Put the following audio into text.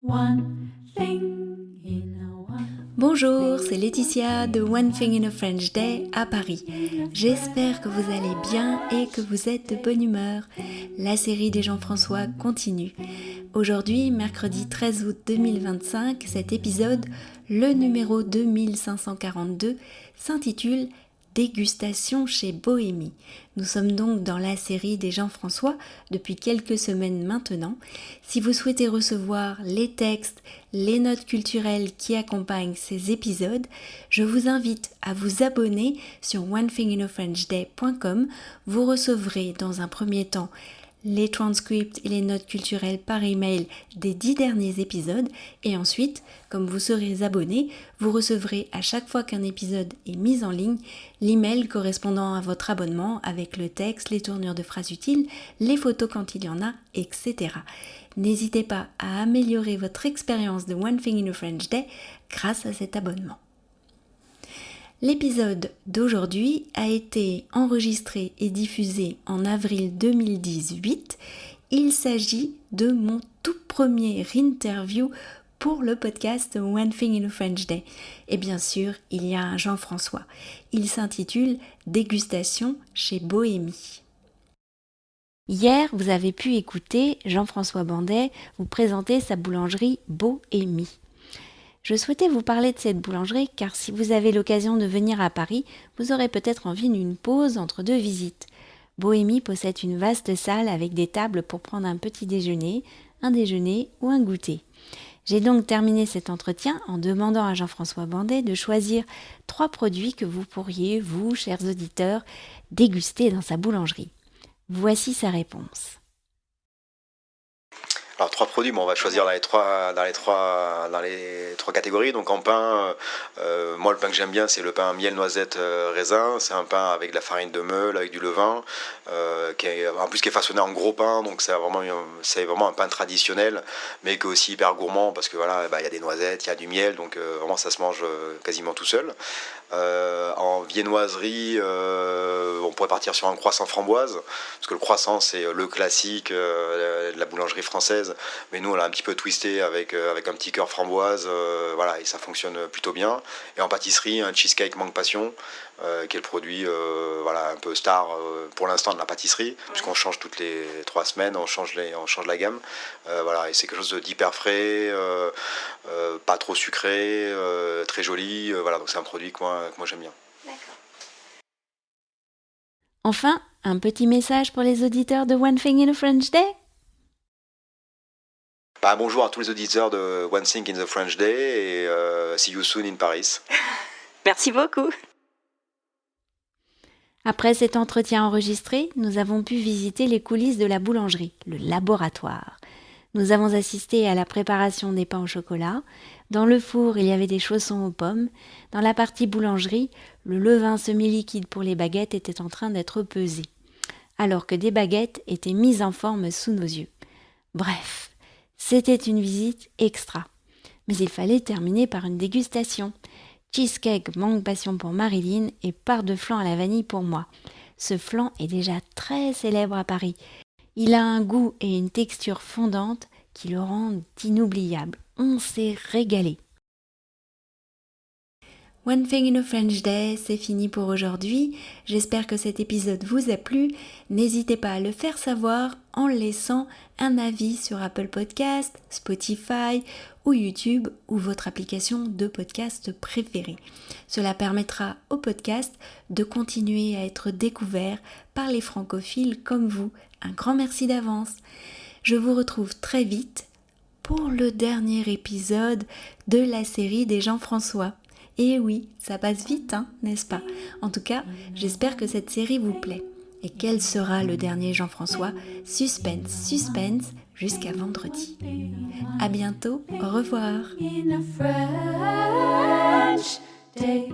One thing in a one. Bonjour, c'est Laetitia de One Thing in a French Day à Paris. J'espère que vous allez bien et que vous êtes de bonne humeur. La série des Jean-François continue. Aujourd'hui, mercredi 13 août 2025, cet épisode, le numéro 2542, s'intitule Dégustation chez Bohémie. Nous sommes donc dans la série des Jean-François depuis quelques semaines maintenant. Si vous souhaitez recevoir les textes, les notes culturelles qui accompagnent ces épisodes, je vous invite à vous abonner sur onethinginafrenchday.com. Vous recevrez dans un premier temps les transcripts et les notes culturelles par email des 10 derniers épisodes et ensuite, comme vous serez abonné, vous recevrez à chaque fois qu'un épisode est mis en ligne l'email correspondant à votre abonnement avec le texte, les tournures de phrases utiles, les photos quand il y en a, etc. N'hésitez pas à améliorer votre expérience de One Thing in a French Day grâce à cet abonnement. L'épisode d'aujourd'hui a été enregistré et diffusé en avril 2018. Il s'agit de mon tout premier interview pour le podcast One Thing in a French Day. Et bien sûr, il y a un Jean-François. Il s'intitule Dégustation chez Bohémie. Hier, vous avez pu écouter Jean-François Bandet vous présenter sa boulangerie Bohémie. Je souhaitais vous parler de cette boulangerie car si vous avez l'occasion de venir à Paris, vous aurez peut-être envie d'une pause entre deux visites. Bohémie possède une vaste salle avec des tables pour prendre un petit déjeuner, un déjeuner ou un goûter. J'ai donc terminé cet entretien en demandant à Jean-François Bandet de choisir 3 produits que vous pourriez, vous, chers auditeurs, déguster dans sa boulangerie. Voici sa réponse. Alors 3 produits, on va choisir dans les trois catégories. Donc en pain, moi le pain que j'aime bien c'est le pain miel, noisette, raisin. C'est un pain avec de la farine de meule, avec du levain, qui est façonné en gros pain. Donc c'est vraiment un pain traditionnel, mais qui est aussi hyper gourmand parce que voilà, y a des noisettes, il y a du miel, donc vraiment ça se mange quasiment tout seul. En viennoiserie, on pourrait partir sur un croissant framboise, parce que le croissant c'est le classique de la boulangerie française, mais nous on l'a un petit peu twisté avec un petit cœur framboise, et ça fonctionne plutôt bien. Et en pâtisserie, un cheesecake mangue passion, qui est le produit un peu star pour l'instant de la pâtisserie, puisqu'on change toutes les 3 semaines, on change la gamme, et c'est quelque chose d'hyper frais, pas trop sucré, très joli, donc c'est un produit que moi j'aime bien. D'accord. Enfin, un petit message pour les auditeurs de One Thing in a French Day. Bonjour à tous les auditeurs de One Thing in the French Day et see you soon in Paris. Merci beaucoup. Après cet entretien enregistré, nous avons pu visiter les coulisses de la boulangerie, le laboratoire. Nous avons assisté à la préparation des pains au chocolat. Dans le four, il y avait des chaussons aux pommes. Dans la partie boulangerie, le levain semi-liquide pour les baguettes était en train d'être pesé, alors que des baguettes étaient mises en forme sous nos yeux. Bref, c'était une visite extra. Mais il fallait terminer par une dégustation. Cheesecake mangue passion pour Marilyn et part de flan à la vanille pour moi. Ce flan est déjà très célèbre à Paris. Il a un goût et une texture fondante qui le rendent inoubliable. On s'est régalé. One Thing in a French Day, c'est fini pour aujourd'hui. J'espère que cet épisode vous a plu. N'hésitez pas à le faire savoir en laissant un avis sur Apple Podcast, Spotify ou YouTube ou votre application de podcast préférée. Cela permettra au podcast de continuer à être découvert par les francophiles comme vous. Un grand merci d'avance. Je vous retrouve très vite pour le dernier épisode de la série des Jean-François. Et oui, ça passe vite, n'est-ce pas? En tout cas, j'espère que cette série vous plaît. Et quel sera le dernier Jean-François? Suspense, jusqu'à vendredi. À bientôt, au revoir. In a French day.